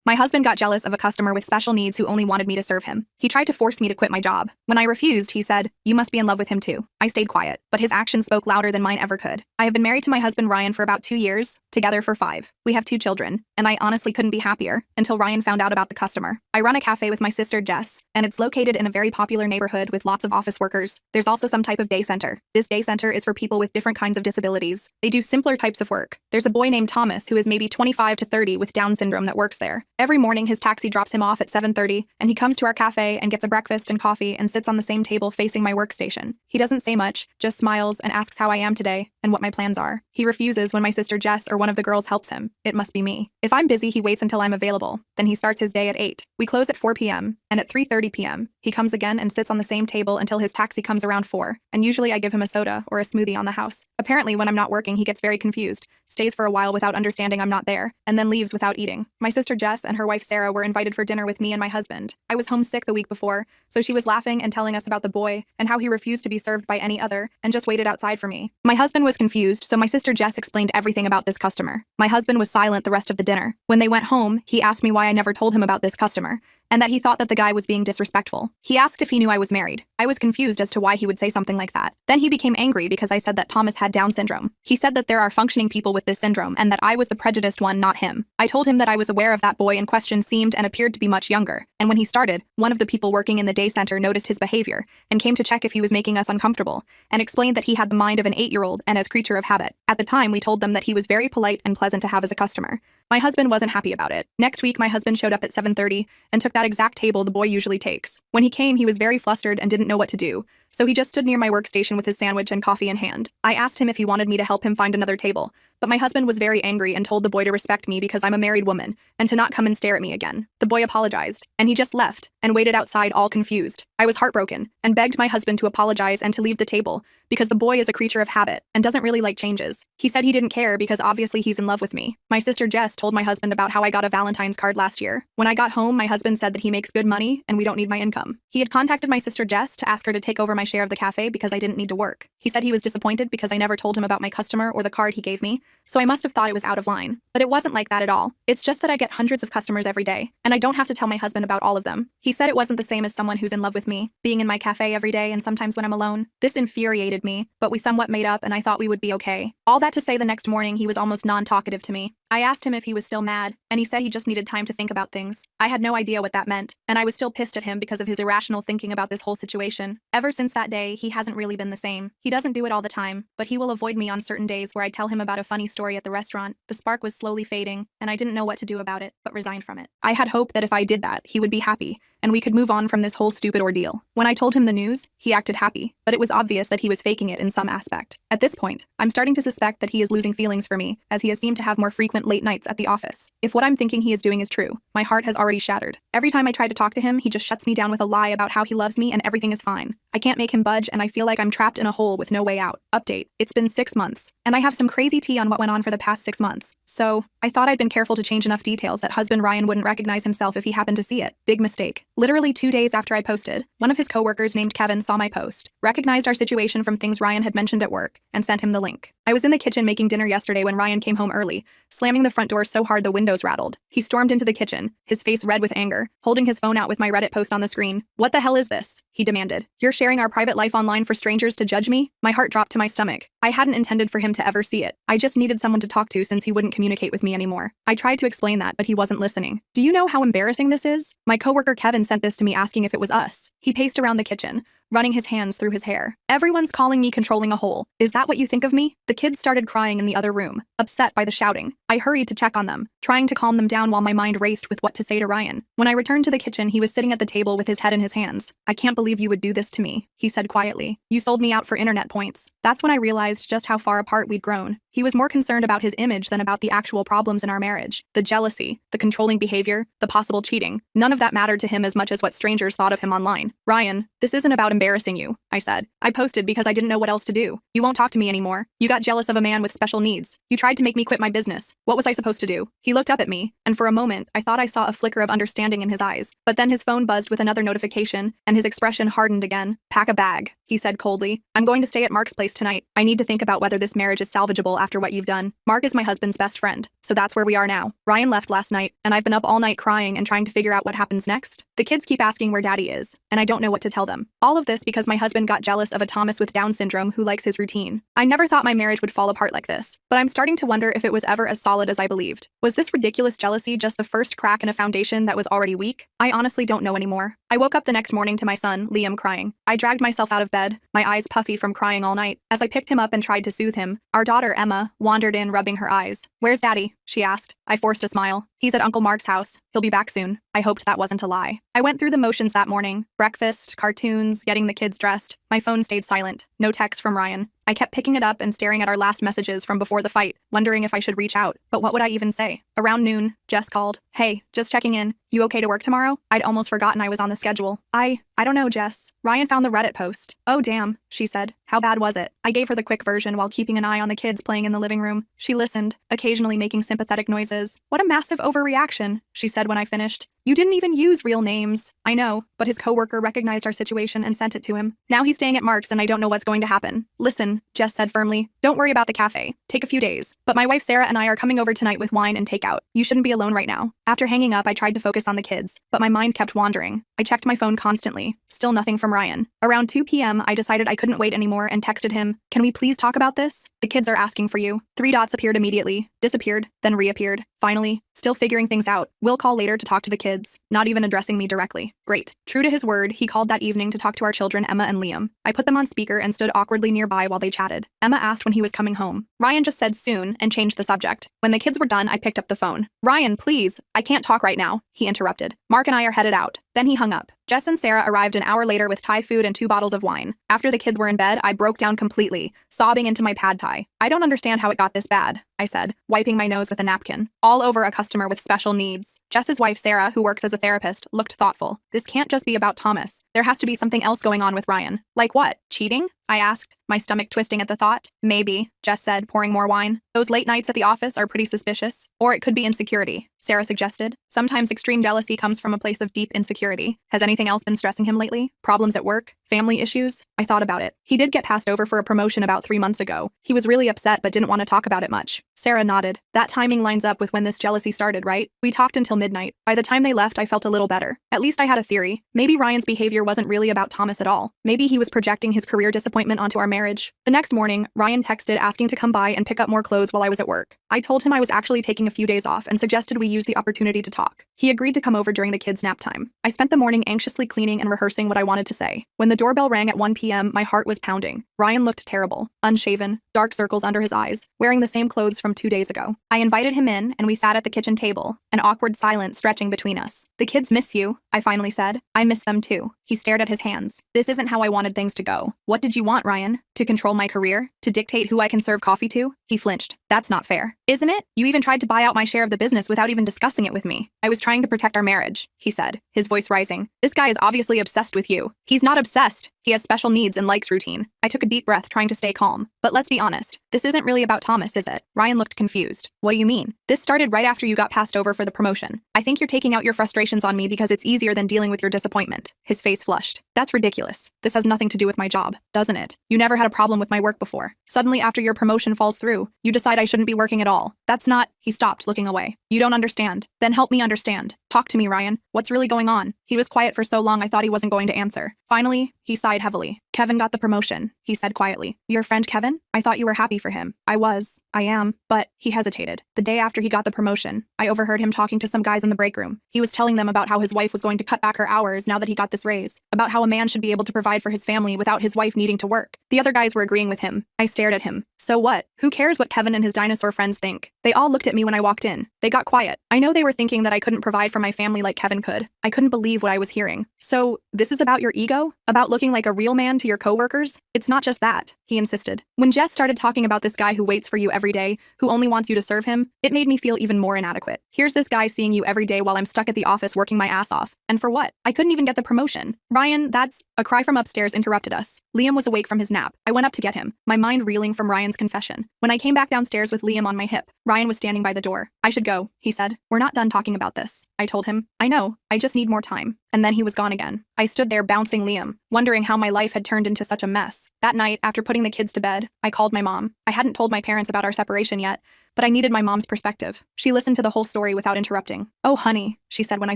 My husband got jealous of a customer with special needs who only wanted me to serve him. He tried to force me to quit my job. When I refused, he said, "You must be in love with him too." I stayed quiet, but his actions spoke louder than mine ever could. I have been married to my husband Ryan for about 2 years, together for 5. We have 2 children, and I honestly couldn't be happier until Ryan found out about the customer. I run a cafe with my sister Jess, and it's located in a very popular neighborhood with lots of office workers. There's also some type of day center. This day center is for people with different kinds of disabilities. They do simpler types of work. There's a boy named Thomas who is maybe 25 to 30 with Down syndrome that works there. Every morning his taxi drops him off at 7:30, and he comes to our cafe and gets a breakfast and coffee and sits on the same table facing my workstation. He doesn't say much, just smiles and asks how I am today and what my plans are. He refuses when my sister Jess or one of the girls helps him. It must be me. If I'm busy, he waits until I'm available. Then he starts his day at 8. We close at 4 p.m., and at 3:30 p.m., he comes again and sits on the same table until his taxi comes around 4, and usually I give him a soda or a smoothie on the house. Apparently, when I'm not working, he gets very confused, stays for a while without understanding I'm not there, and then leaves without eating. My sister Jess and her wife Sarah were invited for dinner with me and my husband. I was homesick the week before, so she was laughing and telling us about the boy and how he refused to be served by any other and just waited outside for me. My husband was confused, so my sister Jess explained everything about this customer. My husband was silent the rest of the dinner. When they went home, he asked me why I never told him about this customer, and that he thought that the guy was being disrespectful. He asked if he knew I was married. I was confused as to why he would say something like that. Then he became angry because I said that Thomas had Down syndrome. He said that there are functioning people with this syndrome and that I was the prejudiced one, not him. I told him that I was aware of that boy in question seemed and appeared to be much younger, and when he started, one of the people working in the day center noticed his behavior and came to check if he was making us uncomfortable, and explained that he had the mind of an 8-year-old and as creature of habit. At the time, we told them that he was very polite and pleasant to have as a customer. My husband wasn't happy about it. Next week, my husband showed up at 7:30 and took that exact table the boy usually takes. When he came, he was very flustered and didn't know what to do, so he just stood near my workstation with his sandwich and coffee in hand. I asked him if he wanted me to help him find another table, but my husband was very angry and told the boy to respect me because I'm a married woman and to not come and stare at me again. The boy apologized, and he just left and waited outside all confused. I was heartbroken and begged my husband to apologize and to leave the table because the boy is a creature of habit and doesn't really like changes. He said he didn't care because obviously he's in love with me. My sister Jess told my husband about how I got a Valentine's card last year. When I got home, my husband said that he makes good money and we don't need my income. He had contacted my sister Jess to ask her to take over my share of the cafe because I didn't need to work. He said he was disappointed because I never told him about my customer or the card he gave me, so I must have thought it was out of line. But it wasn't like that at all. It's just that I get hundreds of customers every day, and I don't have to tell my husband about all of them. He said it wasn't the same as someone who's in love with me, being in my cafe every day and sometimes when I'm alone. This infuriated me, but we somewhat made up and I thought we would be okay. All that to say, the next morning he was almost non-talkative to me. I asked him if he was still mad, and he said he just needed time to think about things. I had no idea what that meant, and I was still pissed at him because of his irrational thinking about this whole situation. Ever since that day, he hasn't really been the same. He doesn't do it all the time, but he will avoid me on certain days where I tell him about a funny story at the restaurant. The spark was slowly fading, and I didn't know what to do about it, but resigned from it. I had hoped that if I did that, he would be happy, and we could move on from this whole stupid ordeal. When I told him the news, he acted happy, but it was obvious that he was faking it in some aspect. At this point, I'm starting to suspect that he is losing feelings for me, as he has seemed to have more frequent late nights at the office. If what I'm thinking he is doing is true, my heart has already shattered. Every time I try to talk to him, he just shuts me down with a lie about how he loves me and everything is fine. I can't make him budge, and I feel like I'm trapped in a hole with no way out. Update: it's been 6 months, and I have some crazy tea on what went on for the past 6 months. So, I thought I'd been careful to change enough details that husband Ryan wouldn't recognize himself if he happened to see it. Big mistake. Literally 2 days after I posted, one of his coworkers named Kevin saw my post, recognized our situation from things Ryan had mentioned at work, and sent him the link. I was in the kitchen making dinner yesterday when Ryan came home early, slamming the front door so hard the windows rattled. He stormed into the kitchen, his face red with anger, holding his phone out with my Reddit post on the screen. "What the hell is this?" he demanded. "You're sharing our private life online for strangers to judge me?" My heart dropped to my stomach. I hadn't intended for him to ever see it. I just needed someone to talk to since he wouldn't communicate with me anymore. I tried to explain that, but he wasn't listening. "Do you know how embarrassing this is? My coworker Kevin sent this to me asking if it was us." He paced around the kitchen, running his hands through his hair. "Everyone's calling me controlling a hole. Is that what you think of me?" The kids started crying in the other room, upset by the shouting. I hurried to check on them, trying to calm them down while my mind raced with what to say to Ryan. When I returned to the kitchen, he was sitting at the table with his head in his hands. "I can't believe you would do this to me," he said quietly. "You sold me out for internet points." That's when I realized just how far apart we'd grown. He was more concerned about his image than about the actual problems in our marriage. The jealousy, the controlling behavior, the possible cheating. None of that mattered to him as much as what strangers thought of him online. "Ryan, this isn't about embarrassing you. I said. I posted because I didn't know what else to do. You won't talk to me anymore. You got jealous of a man with special needs. You tried to make me quit my business. What was I supposed to do? He looked up at me, and for a moment, I thought I saw a flicker of understanding in his eyes. But then his phone buzzed with another notification, and his expression hardened again. Pack a bag, he said coldly. I'm going to stay at Mark's place tonight. I need to think about whether this marriage is salvageable after what you've done. Mark is my husband's best friend, so that's where we are now. Ryan left last night, and I've been up all night crying and trying to figure out what happens next. The kids keep asking where daddy is, and I don't know what to tell them. All of this because my husband got jealous of a Thomas with Down syndrome who likes his routine. I never thought my marriage would fall apart like this, but I'm starting to wonder if it was ever as solid as I believed. Was this ridiculous jealousy just the first crack in a foundation that was already weak? I honestly don't know anymore. I woke up the next morning to my son, Liam, crying. I dragged myself out of bed, my eyes puffy from crying all night. As I picked him up and tried to soothe him, our daughter, Emma, wandered in, rubbing her eyes. Where's daddy? She asked. I forced a smile. He's at Uncle Mark's house. He'll be back soon. I hoped that wasn't a lie. I went through the motions that morning. Breakfast, cartoons, getting the kids dressed. My phone stayed silent. No text from Ryan. I kept picking it up and staring at our last messages from before the fight, wondering if I should reach out. But what would I even say? Around noon, Jess called. Hey, just checking in. You okay to work tomorrow? I'd almost forgotten I was on the schedule. I don't know, Jess. Ryan found the Reddit post. Oh, damn, she said. How bad was it? I gave her the quick version while keeping an eye on the kids playing in the living room. She listened, occasionally making sympathetic noises. What a massive overreaction, she said when I finished. You didn't even use real names. I know, but his coworker recognized our situation and sent it to him. Now he's staying at Mark's and I don't know what's going to happen. Listen, Jess said firmly. Don't worry about the cafe. Take a few days. But my wife Sarah and I are coming over tonight with wine and takeout. You shouldn't be alone right now. After hanging up, I tried to focus on the kids, but my mind kept wandering. I checked my phone constantly. Still nothing from Ryan. Around 2 p.m., I decided I couldn't wait anymore and texted him, "Can we please talk about this? The kids are asking for you." 3 dots appeared immediately, disappeared, then reappeared. Finally, still figuring things out. We'll call later to talk to the kids, not even addressing me directly. Great. True to his word, he called that evening to talk to our children, Emma and Liam. I put them on speaker and stood awkwardly nearby while they chatted. Emma asked when he was coming home. Ryan just said soon and changed the subject. When the kids were done, I picked up the phone. Ryan, please, I can't talk right now, he interrupted. Mark and I are headed out. Then he hung up. Jess and Sarah arrived an hour later with Thai food and 2 bottles of wine. After the kids were in bed, I broke down completely, sobbing into my pad thai. I don't understand how it got this bad, I said, wiping my nose with a napkin. All over a customer with special needs. Jess's wife, Sarah, who works as a therapist, looked thoughtful. This can't just be about Thomas. There has to be something else going on with Ryan. Like what? Cheating? I asked, my stomach twisting at the thought. Maybe, Jess said, pouring more wine. Those late nights at the office are pretty suspicious. Or it could be insecurity, Sarah suggested. Sometimes extreme jealousy comes from a place of deep insecurity. Has anything else been stressing him lately? Problems at work? Family issues? I thought about it. He did get passed over for a promotion about 3 months ago. He was really upset but didn't want to talk about it much. Sarah nodded. That timing lines up with when this jealousy started, right? We talked until midnight. By the time they left, I felt a little better. At least I had a theory. Maybe Ryan's behavior wasn't really about Thomas at all. Maybe he was projecting his career disappointment onto our marriage. The next morning, Ryan texted asking to come by and pick up more clothes while I was at work. I told him I was actually taking a few days off and suggested we use the opportunity to talk. He agreed to come over during the kids' nap time. I spent the morning anxiously cleaning and rehearsing what I wanted to say. When the doorbell rang at 1 p.m., my heart was pounding. Ryan looked terrible, unshaven, dark circles under his eyes, wearing the same clothes from 2 days ago. I invited him in, and we sat at the kitchen table, an awkward silence stretching between us. The kids miss you, I finally said. I miss them too. He stared at his hands. This isn't how I wanted things to go. What did you want, Ryan? To control my career? To dictate who I can serve coffee to? He flinched. That's not fair. Isn't it? You even tried to buy out my share of the business without even discussing it with me. I was trying to protect our marriage, he said, his voice rising. This guy is obviously obsessed with you. He's not obsessed. He has special needs and likes routine. I took a deep breath, trying to stay calm. But let's be honest. This isn't really about Thomas, is it? Ryan looked confused. What do you mean? This started right after you got passed over for the promotion. I think you're taking out your frustrations on me because it's easier than dealing with your disappointment. His face flushed. That's ridiculous. This has nothing to do with my job, doesn't it? You never had a problem with my work before. Suddenly, after your promotion falls through, you decide I shouldn't be working at all. That's not... He stopped, looking away. You don't understand. Then help me understand. Talk to me, Ryan. What's really going on? He was quiet for so long I thought he wasn't going to answer. Finally, he sighed heavily. Kevin got the promotion, he said quietly. Your friend Kevin? I thought you were happy for him. I was. I am. But he hesitated. The day after he got the promotion, I overheard him talking to some guys in the break room. He was telling them about how his wife was going to cut back her hours now that he got this raise, about how a man should be able to provide for his family without his wife needing to work. The other guys were agreeing with him. I stared at him. So what? Who cares what Kevin and his dinosaur friends think? They all looked at me when I walked in. They got quiet. I know they were thinking that I couldn't provide for my family like Kevin could. I couldn't believe what I was hearing. So, this is about your ego? About looking like a real man to your coworkers? It's not just that, he insisted. When Jess started talking about this guy who waits for you every day, who only wants you to serve him, it made me feel even more inadequate. Here's this guy seeing you every day while I'm stuck at the office working my ass off. And for what? I couldn't even get the promotion. Ryan, that's... A cry from upstairs interrupted us. Liam was awake from his nap. I went up to get him, my mind reeling from Ryan's confession. When I came back downstairs with Liam on my hip, Ryan was standing by the door. I should go, he said. We're not done talking about this. I told him. I know, I just need more time. And then he was gone again. I stood there bouncing Liam, wondering how my life had turned into such a mess. That night, after putting the kids to bed, I called my mom. I hadn't told my parents about our separation yet, but I needed my mom's perspective. She listened to the whole story without interrupting. Oh, honey, she said when I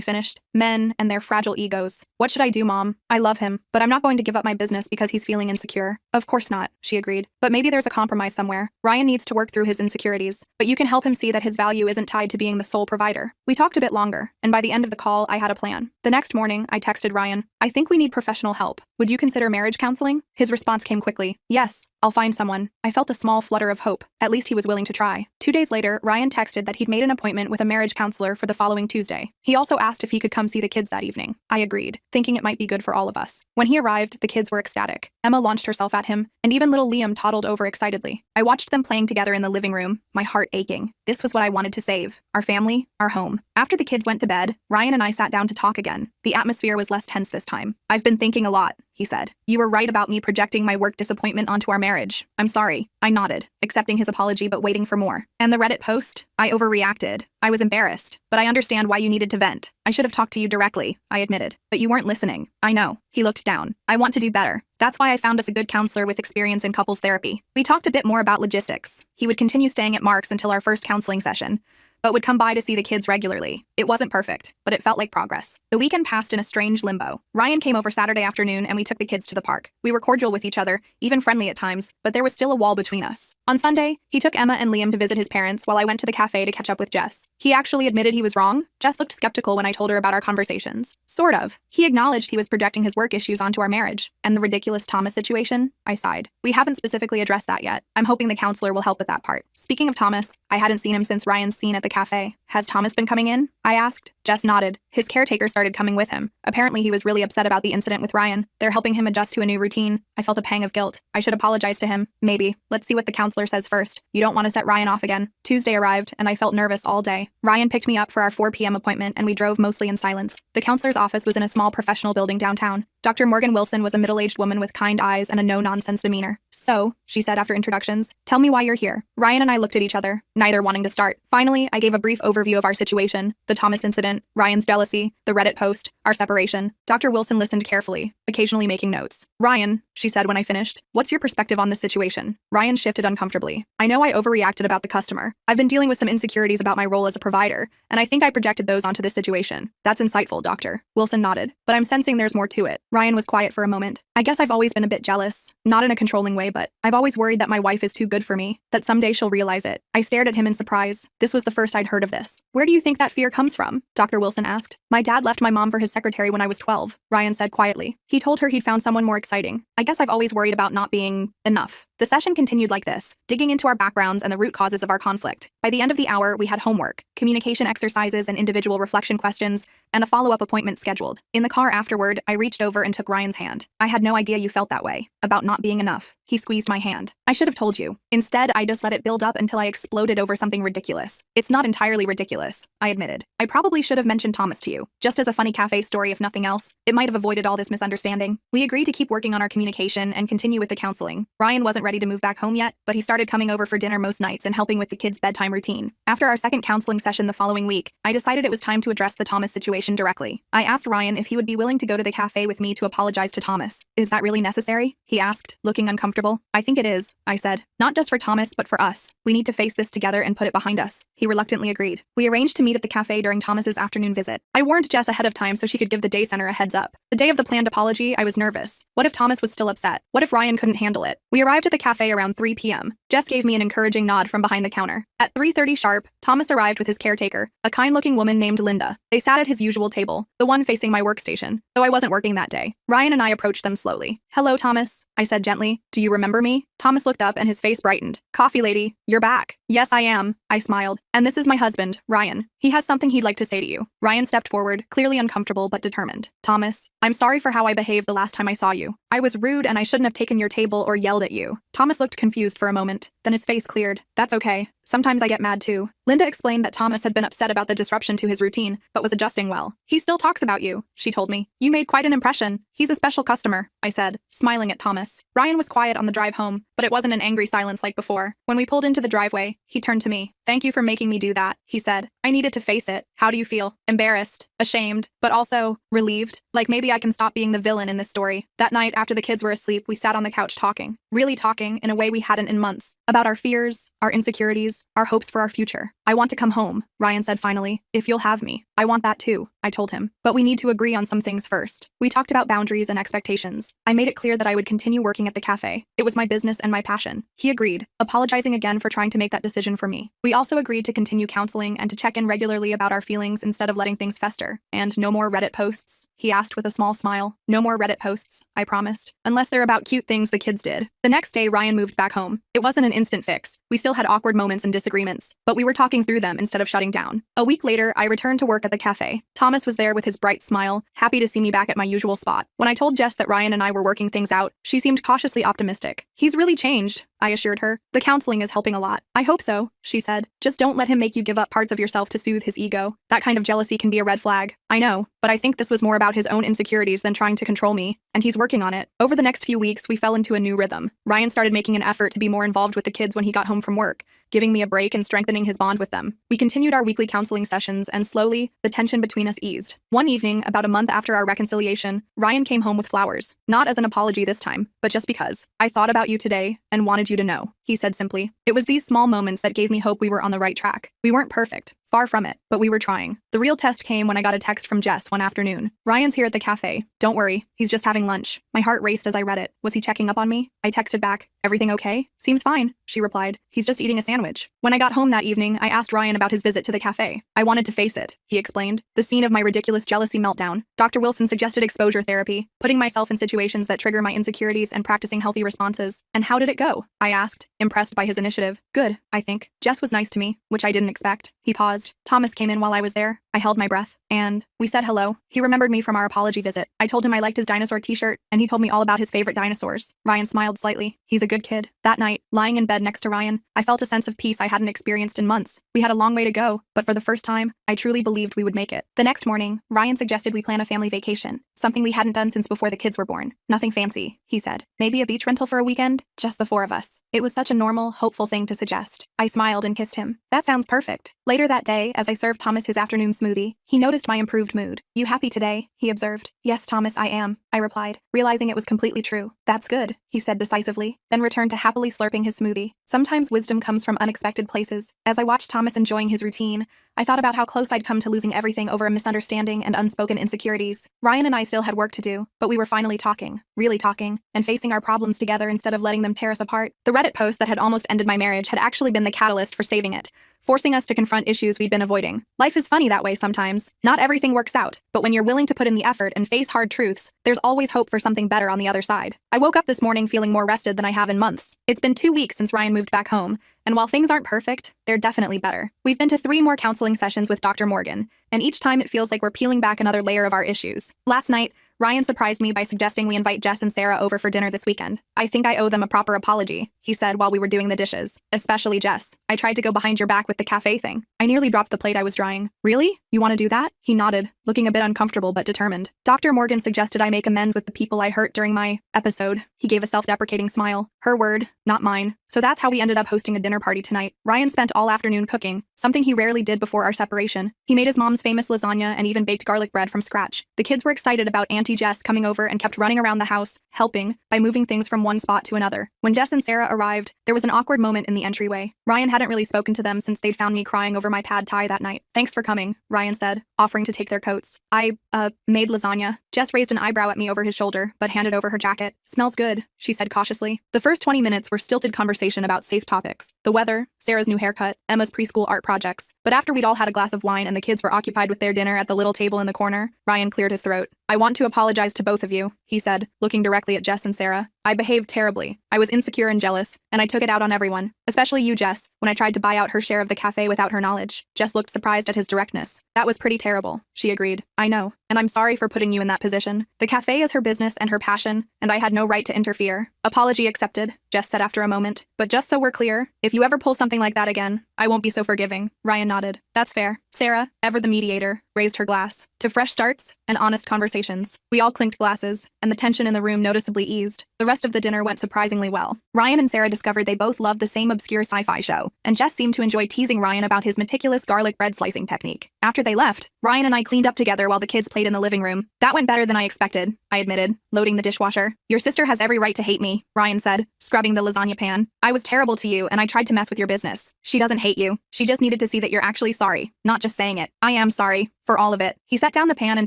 finished. Men and their fragile egos. What should I do, Mom? I love him, but I'm not going to give up my business because he's feeling insecure. Of course not, she agreed. But maybe there's a compromise somewhere. Ryan needs to work through his insecurities, but you can help him see that his value isn't tied to being the sole provider. We talked a bit longer, and by the end of the call, I had a plan. The next morning, I texted Ryan, I think we need professional help. Would you consider marriage counseling? His response came quickly. Yes, I'll find someone. I felt a small flutter of hope. At least he was willing to try. 2 days later, Ryan texted that he'd made an appointment with a marriage counselor for the following Tuesday. He also asked if he could come see the kids that evening. I agreed, thinking it might be good for all of us. When he arrived, the kids were ecstatic. Emma launched herself at him, and even little Liam toddled over excitedly. I watched them playing together in the living room, my heart aching. This was what I wanted to save. Our family, our home. After the kids went to bed, Ryan and I sat down to talk again. The atmosphere was less tense this time. I've been thinking a lot, he said. You were right about me projecting my work disappointment onto our marriage. I'm sorry. I nodded, accepting his apology but waiting for more. And the Reddit post? I overreacted. I was embarrassed, but I understand why you needed to vent. I should have talked to you directly, I admitted. But you weren't listening. I know. He looked down. I want to do better. That's why I found us a good counselor with experience in couples therapy. We talked a bit more about logistics. He would continue staying at Mark's until our first counseling session, but would come by to see the kids regularly. It wasn't perfect, but it felt like progress. The weekend passed in a strange limbo. Ryan came over Saturday afternoon and we took the kids to the park. We were cordial with each other, even friendly at times, but there was still a wall between us. On Sunday, he took Emma and Liam to visit his parents while I went to the cafe to catch up with Jess. He actually admitted he was wrong. Jess looked skeptical when I told her about our conversations. Sort of. He acknowledged he was projecting his work issues onto our marriage. And the ridiculous Thomas situation? I sighed. We haven't specifically addressed that yet. I'm hoping the counselor will help with that part. Speaking of Thomas, I hadn't seen him since Ryan's scene at the cafe. Has Thomas been coming in? I asked. Jess nodded. His caretaker started coming with him. Apparently he was really upset about the incident with Ryan. They're helping him adjust to a new routine. I felt a pang of guilt. I should apologize to him. Maybe. Let's see what the counselor says first. You don't want to set Ryan off again. Tuesday arrived, and I felt nervous all day. Ryan picked me up for our 4 p.m. appointment, and we drove mostly in silence. The counselor's office was in a small professional building downtown. Dr. Morgan Wilson was a middle-aged woman with kind eyes and a no-nonsense demeanor. So, she said after introductions, tell me why you're here. Ryan and I looked at each other, neither wanting to start. Finally, I gave a brief overview of our situation, the Thomas incident, Ryan's jealousy, the Reddit post, our separation. Dr. Wilson listened carefully, occasionally making notes. Ryan, she said when I finished, what's your perspective on this situation? Ryan shifted uncomfortably. I know I overreacted about the customer. I've been dealing with some insecurities about my role as a provider, and I think I projected those onto this situation. That's insightful, Doctor. Wilson nodded. But I'm sensing there's more to it. Ryan was quiet for a moment. I guess I've always been a bit jealous. Not in a controlling way, but I've always worried that my wife is too good for me, that someday she'll realize it. I stared at him in surprise. This was the first I'd heard of this. Where do you think that fear comes from? Dr. Wilson asked. My dad left my mom for his secretary when I was 12, Ryan said quietly. He told her he'd found someone more exciting. I guess I've always worried about not being enough. The session continued like this, digging into our backgrounds and the root causes of our conflict. By the end of the hour, we had homework, communication exercises and individual reflection questions, and a follow-up appointment scheduled. In the car afterward, I reached over and took Ryan's hand. I had no idea you felt that way, about not being enough. He squeezed my hand. I should have told you. Instead, I just let it build up until I exploded over something ridiculous. It's not entirely ridiculous, I admitted. I probably should have mentioned Thomas to you, just as a funny cafe story if nothing else. It might have avoided all this misunderstanding. We agreed to keep working on our communication and continue with the counseling. Ryan wasn't ready to move back home yet, but he started coming over for dinner most nights and helping with the kids' bedtime routine. After our second counseling session the following week, I decided it was time to address the Thomas situation directly. I asked Ryan if he would be willing to go to the cafe with me to apologize to Thomas. Is that really necessary? He asked, looking uncomfortable. I think it is, I said. Not just for Thomas, but for us. We need to face this together and put it behind us. He reluctantly agreed. We arranged to meet at the cafe during Thomas's afternoon visit. I warned Jess ahead of time so she could give the day center a heads up. The day of the planned apology, I was nervous. What if Thomas was still upset? What if Ryan couldn't handle it? We arrived at the cafe around 3 p.m. Jess gave me an encouraging nod from behind the counter. At 3:30 sharp, Thomas arrived with his caretaker, a kind-looking woman named Linda. They sat at his usual table, the one facing my workstation, though I wasn't working that day. Ryan and I approached them slowly. Hello, Thomas. I said gently. Do you remember me? Thomas looked up and his face brightened. Coffee lady, you're back. Yes, I am, I smiled. And this is my husband, Ryan. He has something he'd like to say to you. Ryan stepped forward, clearly uncomfortable but determined. Thomas, I'm sorry for how I behaved the last time I saw you. I was rude and I shouldn't have taken your table or yelled at you. Thomas looked confused for a moment, then his face cleared. That's okay. Sometimes I get mad too. Linda explained that Thomas had been upset about the disruption to his routine, but was adjusting well. He still talks about you, she told me. You made quite an impression. He's a special customer, I said, smiling at Thomas. Ryan was quiet on the drive home, but it wasn't an angry silence like before. When we pulled into the driveway, he turned to me. Thank you for making me do that, he said. I needed to face it. How do you feel? Embarrassed, ashamed, but also relieved. Like maybe I can stop being the villain in this story. That night, after the kids were asleep, we sat on the couch talking. Really talking in a way we hadn't in months. About our fears, our insecurities, our hopes for our future. I want to come home, Ryan said finally. If you'll have me. I want that too, I told him. But we need to agree on some things first. We talked about boundaries and expectations. I made it clear that I would continue working at the cafe. It was my business and my passion. He agreed, apologizing again for trying to make that decision for me. We also agreed to continue counseling and to check in regularly about our feelings instead of letting things fester. And no more Reddit posts, he asked with a small smile. No more Reddit posts, I promised. Unless they're about cute things the kids did. The next day, Ryan moved back home. It wasn't an instant fix. We still had awkward moments and disagreements, but we were talking through them instead of shutting down. A week later, I returned to work at the cafe. Thomas was there with his bright smile, happy to see me back at my usual spot. When I told Jess that Ryan and I were working things out, she seemed cautiously optimistic. He's really changed, I assured her. The counseling is helping a lot. I hope so, she said. Just don't let him make you give up parts of yourself to soothe his ego. That kind of jealousy can be a red flag. I know, but I think this was more about his own insecurities than trying to control me, and he's working on it. Over the next few weeks, we fell into a new rhythm. Ryan started making an effort to be more involved with the kids when he got home from work, giving me a break and strengthening his bond with them. We continued our weekly counseling sessions, and slowly, the tension between us eased. One evening, about a month after our reconciliation, Ryan came home with flowers. Not as an apology this time, but just because. I thought about you today and wanted you to know, he said simply. It was these small moments that gave me hope we were on the right track. We weren't perfect. Far from it, but we were trying. The real test came when I got a text from Jess one afternoon. Ryan's here at the cafe. Don't worry, he's just having lunch. My heart raced as I read it. Was he checking up on me? I texted back, everything okay? Seems fine, she replied. He's just eating a sandwich. When I got home that evening, I asked Ryan about his visit to the cafe. I wanted to face it, he explained. The scene of my ridiculous jealousy meltdown. Dr. Wilson suggested exposure therapy, putting myself in situations that trigger my insecurities and practicing healthy responses. And how did it go? I asked, impressed by his initiative. Good, I think. Jess was nice to me, which I didn't expect. He paused. Thomas came in while I was there. I held my breath, and we said hello. He remembered me from our apology visit. I told him I liked his dinosaur t-shirt, and he told me all about his favorite dinosaurs. Ryan smiled slightly. He's a good kid. That night, lying in bed next to Ryan, I felt a sense of peace I hadn't experienced in months. We had a long way to go, but for the first time, I truly believed we would make it. The next morning, Ryan suggested we plan a family vacation, something we hadn't done since before the kids were born. Nothing fancy, he said. Maybe a beach rental for a weekend? Just the four of us. It was such a normal, hopeful thing to suggest. I smiled and kissed him. That sounds perfect. Later that day, as I served Thomas his afternoon smoothie, he noticed my improved mood. You happy today? He observed. Yes, Thomas, I am, I replied, realizing it was completely true. That's good, he said decisively, then returned to happily slurping his smoothie. Sometimes wisdom comes from unexpected places. As I watched Thomas enjoying his routine, I thought about how close I'd come to losing everything over a misunderstanding and unspoken insecurities. Ryan and I still had work to do, but we were finally talking, really talking, and facing our problems together instead of letting them tear us apart. The Reddit post that had almost ended my marriage had actually been the catalyst for saving it, forcing us to confront issues we'd been avoiding. Life is funny that way sometimes. Not everything works out, but when you're willing to put in the effort and face hard truths, there's always hope for something better on the other side. I woke up this morning feeling more rested than I have in months. It's been 2 weeks since Ryan moved back home, and while things aren't perfect, they're definitely better. We've been to 3 more counseling sessions with Dr. Morgan, and each time it feels like we're peeling back another layer of our issues. Last night, Ryan surprised me by suggesting we invite Jess and Sarah over for dinner this weekend. I think I owe them a proper apology, he said while we were doing the dishes. Especially Jess. I tried to go behind your back with the cafe thing. I nearly dropped the plate I was drying. Really? You want to do that? He nodded, looking a bit uncomfortable but determined. Dr. Morgan suggested I make amends with the people I hurt during my episode. He gave a self-deprecating smile. Her word, not mine. So that's how we ended up hosting a dinner party tonight. Ryan spent all afternoon cooking, something he rarely did before our separation. He made his mom's famous lasagna and even baked garlic bread from scratch. The kids were excited about Auntie Jess coming over and kept running around the house, helping, by moving things from one spot to another. When Jess and Sarah arrived, there was an awkward moment in the entryway. Ryan hadn't really spoken to them since they'd found me crying over my pad thai that night. Thanks for coming, Ryan said, offering to take their coats. I made lasagna. Jess raised an eyebrow at me over his shoulder, but handed over her jacket. Smells good, she said cautiously. The first 20 minutes were stilted conversation about safe topics. The weather, Sarah's new haircut, Emma's preschool art projects. But after we'd all had a glass of wine and the kids were occupied with their dinner at the little table in the corner, Ryan cleared his throat. I want to apologize to both of you, he said, looking directly at Jess and Sarah. I behaved terribly. I was insecure and jealous, and I took it out on everyone, especially you, Jess, when I tried to buy out her share of the cafe without her knowledge. Jess looked surprised at his directness. That was pretty terrible, she agreed. I know, and I'm sorry for putting you in that position. The cafe is her business and her passion, and I had no right to interfere. Apology accepted, Jess said after a moment. But just so we're clear, if you ever pull something like that again, I won't be so forgiving. Ryan nodded. That's fair. Sarah, ever the mediator, raised her glass. To fresh starts and honest conversations. We all clinked glasses, and the tension in the room noticeably eased. The rest of the dinner went surprisingly well. Ryan and Sarah discovered they both loved the same obscure sci-fi show, and Jess seemed to enjoy teasing Ryan about his meticulous garlic bread slicing technique. After they left, Ryan and I cleaned up together while the kids played in the living room. That went better than I expected, I admitted, loading the dishwasher. Your sister has every right to hate me, Ryan said, scrubbing the lasagna pan. I was terrible to you, and I tried to mess with your business. She doesn't hate you. She just needed to see that you're actually sorry, not just saying it. I am sorry. For all of it. He set down the pan and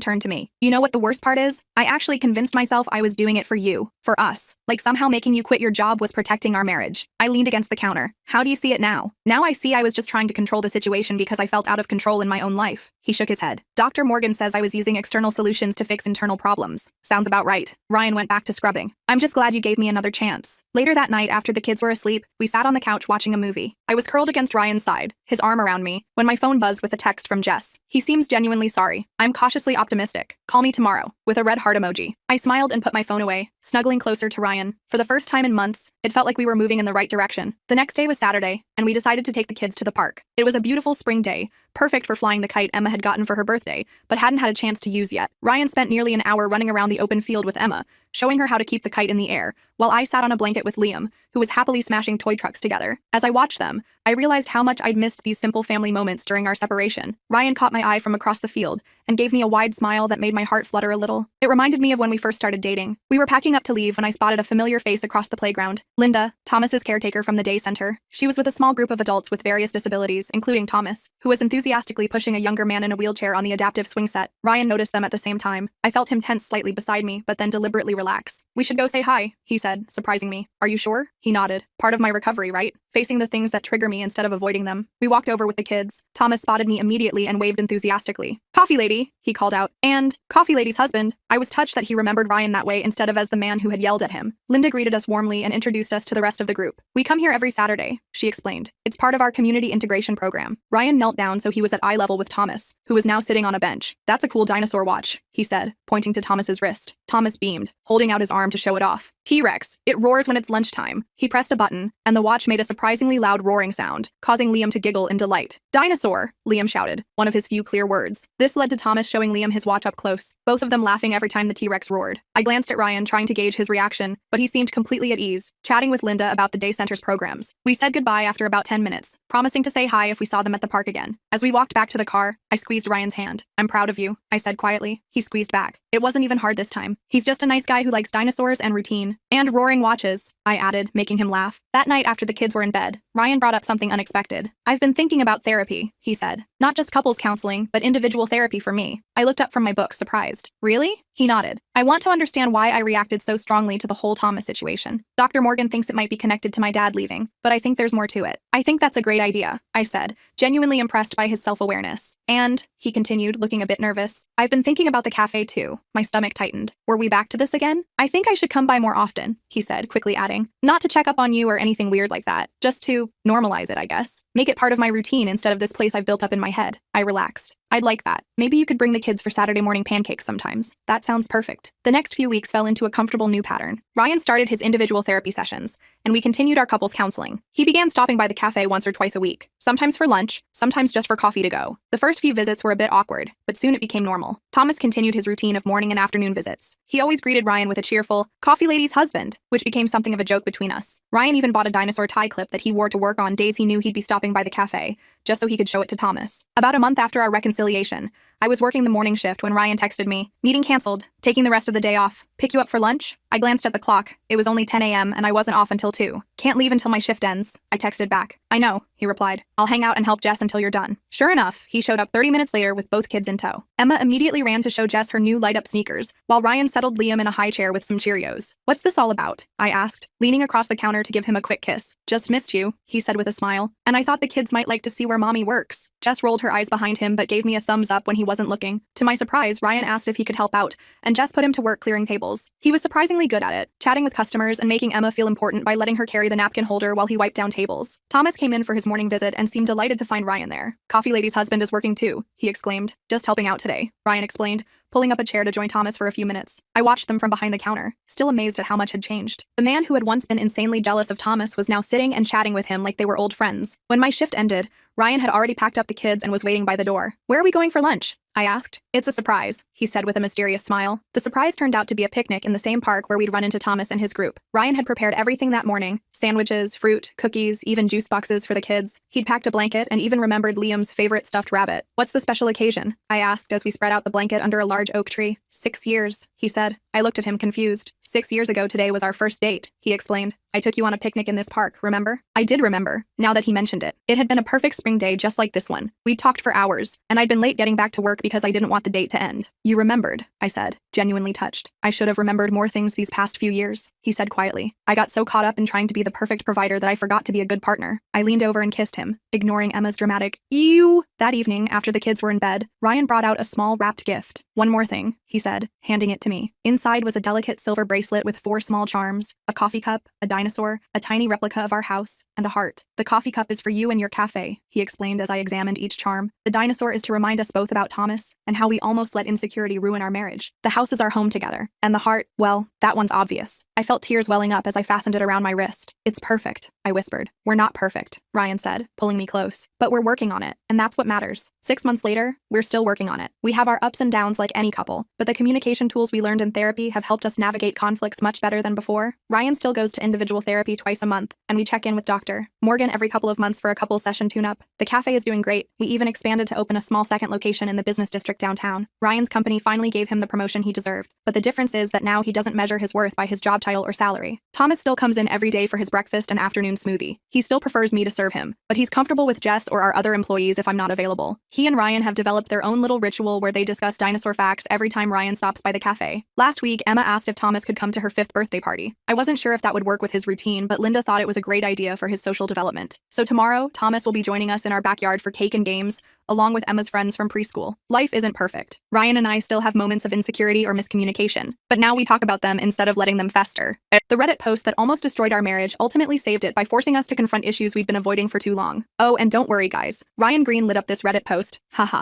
turned to me. You know what the worst part is? I actually convinced myself I was doing it for you. For us. Like somehow making you quit your job was protecting our marriage. I leaned against the counter. How do you see it now? Now I see I was just trying to control the situation because I felt out of control in my own life. He shook his head. Dr. Morgan says I was using external solutions to fix internal problems. Sounds about right. Ryan went back to scrubbing. I'm just glad you gave me another chance. Later that night, after the kids were asleep, we sat on the couch watching a movie. I was curled against Ryan's side, his arm around me, when my phone buzzed with a text from Jess. He seems genuinely sorry. I'm cautiously optimistic. Call me tomorrow, with a red heart emoji. I smiled and put my phone away, snuggling closer to Ryan. For the first time in months, it felt like we were moving in the right direction. The next day was Saturday, and we decided to take the kids to the park. It was a beautiful spring day, perfect for flying the kite Emma had gotten for her birthday, but hadn't had a chance to use yet. Ryan spent nearly an hour running around the open field with Emma, showing her how to keep the kite in the air, while I sat on a blanket with Liam, who was happily smashing toy trucks together. As I watched them, I realized how much I'd missed these simple family moments during our separation. Ryan caught my eye from across the field and gave me a wide smile that made my heart flutter a little. It reminded me of when we first started dating. We were packing up to leave when I spotted a familiar face across the playground. Linda, Thomas's caretaker from the day center. She was with a small group of adults with various disabilities, including Thomas, who was enthusiastically pushing a younger man in a wheelchair on the adaptive swing set. Ryan noticed them at the same time. I felt him tense slightly beside me, but then deliberately relax. We should go say hi, he said, surprising me. Are you sure? He nodded. Part of my recovery, right? Facing the things that trigger me instead of avoiding them. We walked over with the kids. Thomas spotted me immediately and waved enthusiastically. Coffee lady, he called out. And, Coffee lady's husband. I was touched that he remembered Ryan that way instead of as the man who had yelled at him. Linda greeted us warmly and introduced us to the rest of the group. We come here every Saturday, she explained. It's part of our community integration program. Ryan knelt down so he was at eye level with Thomas, who was now sitting on a bench. That's a cool dinosaur watch, he said, pointing to Thomas's wrist. Thomas beamed, holding out his arm to show it off. T-Rex. It roars when it's lunchtime. He pressed a button, and the watch made a surprisingly loud roaring sound, causing Liam to giggle in delight. Dinosaur, Liam shouted, one of his few clear words. This led to Thomas showing Liam his watch up close, both of them laughing every time the T-Rex roared. I glanced at Ryan, trying to gauge his reaction, but he seemed completely at ease, chatting with Linda about the day center's programs. We said goodbye after about 10 minutes, promising to say hi if we saw them at the park again. As we walked back to the car, I squeezed Ryan's hand. I'm proud of you, I said quietly. He squeezed back. It wasn't even hard this time. He's just a nice guy who likes dinosaurs and routine. And roaring watches, I added, making him laugh. That night after the kids were in bed, Ryan brought up something unexpected. I've been thinking about therapy, he said. Not just couples counseling, but individual therapy for me. I looked up from my book, surprised. Really? He nodded. I want to understand why I reacted so strongly to the whole Thomas situation. Dr. Morgan thinks it might be connected to my dad leaving, but I think there's more to it. I think that's a great idea, I said, genuinely impressed by his self-awareness. And, he continued, looking a bit nervous, I've been thinking about the cafe too. My stomach tightened. Were we back to this again? I think I should come by more often, he said, quickly adding. Not to check up on you or anything weird like that. Just to normalize it, I guess. Make it part of my routine instead of this place I've built up in my head. I relaxed. I'd like that. Maybe you could bring the kids for Saturday morning pancakes sometimes. That sounds perfect. The next few weeks fell into a comfortable new pattern. Ryan started his individual therapy sessions, and we continued our couples counseling. He began stopping by the cafe once or twice a week, sometimes for lunch, sometimes just for coffee to go. The first few visits were a bit awkward, but soon it became normal. Thomas continued his routine of morning and afternoon visits. He always greeted Ryan with a cheerful, "Coffee lady's husband," which became something of a joke between us. Ryan even bought a dinosaur tie clip that he wore to work on days he knew he'd be stopping by the cafe, just so he could show it to Thomas. About a month after our reconciliation, I was working the morning shift when Ryan texted me, "Meeting canceled, taking the rest of the day off. Pick you up for lunch?" I glanced at the clock. It was only 10 a.m. and I wasn't off until 2. Can't leave until my shift ends, I texted back. I know, he replied. I'll hang out and help Jess until you're done. Sure enough, he showed up 30 minutes later with both kids in tow. Emma immediately ran to show Jess her new light-up sneakers, while Ryan settled Liam in a high chair with some Cheerios. What's this all about? I asked, leaning across the counter to give him a quick kiss. Just missed you, he said with a smile. And I thought the kids might like to see where mommy works. Jess rolled her eyes behind him but gave me a thumbs up when he wasn't looking. To my surprise, Ryan asked if he could help out, and Jess put him to work clearing tables. He was surprisingly good at it, chatting with customers and making Emma feel important by letting her carry the napkin holder while he wiped down tables. Thomas came in for his morning visit and seemed delighted to find Ryan there. Coffee Lady's husband is working too, he exclaimed. Just helping out today, Ryan explained, pulling up a chair to join Thomas for a few minutes. I watched them from behind the counter, still amazed at how much had changed. The man who had once been insanely jealous of Thomas was now sitting and chatting with him like they were old friends. When my shift ended, Ryan had already packed up the kids and was waiting by the door. Where are we going for lunch? I asked. It's a surprise, he said with a mysterious smile. The surprise turned out to be a picnic in the same park where we'd run into Thomas and his group. Ryan had prepared everything that morning: sandwiches, fruit, cookies, even juice boxes for the kids. He'd packed a blanket and even remembered Liam's favorite stuffed rabbit. What's the special occasion? I asked as we spread out the blanket under a large oak tree. 6 years, he said. I looked at him confused. 6 years ago today was our first date, he explained. I took you on a picnic in this park, remember? I did remember, now that he mentioned it. It had been a perfect spring day just like this one. We'd talked for hours, and I'd been late getting back to work because I didn't want the date to end. You remembered, I said, genuinely touched. I should have remembered more things these past few years, he said quietly. I got so caught up in trying to be the perfect provider that I forgot to be a good partner. I leaned over and kissed him, ignoring Emma's dramatic, ew. That evening, after the kids were in bed, Ryan brought out a small wrapped gift. One more thing, he said, handing it to me. Inside was a delicate silver bracelet with 4 small charms, a coffee cup, a dinosaur, a tiny replica of our house, and a heart. The coffee cup is for you and your cafe, he explained as I examined each charm. The dinosaur is to remind us both about Thomas and how we almost let insecurity ruin our marriage. The house is our home together. And the heart, well, that one's obvious. I felt tears welling up as I fastened it around my wrist. It's perfect, I whispered. We're not perfect, Ryan said, pulling me close. But we're working on it, and that's what matters. 6 months later, we're still working on it. We have our ups and downs like any couple, but the communication tools we learned in therapy have helped us navigate conflicts much better than before. Ryan still goes to individual therapy twice a month, and we check in with Dr. Morgan every couple of months for a couple session tune-up. The cafe is doing great. We even expanded to open a small second location in the business district downtown. Ryan's company finally gave him the promotion he deserved, but the difference is that now he doesn't measure his worth by his job title or salary. Thomas still comes in every day for his breakfast and afternoon smoothie. He still prefers me to serve him, but he's comfortable with Jess or our other employees if I'm not available. He and Ryan have developed their own little ritual where they discuss dinosaur facts every time Ryan stops by the cafe. Last week, Emma asked if Thomas could come to her 5th birthday party. I wasn't sure if that would work with his routine, but Linda thought it was a great idea for his social development. So tomorrow, Thomas will be joining us in our backyard for cake and games, along with Emma's friends from preschool. Life isn't perfect. Ryan and I still have moments of insecurity or miscommunication, but now we talk about them instead of letting them fester. The Reddit post that almost destroyed our marriage ultimately saved it by forcing us to confront issues we'd been avoiding for too long. Oh, and don't worry guys, Ryan Green lit up this Reddit post. Haha.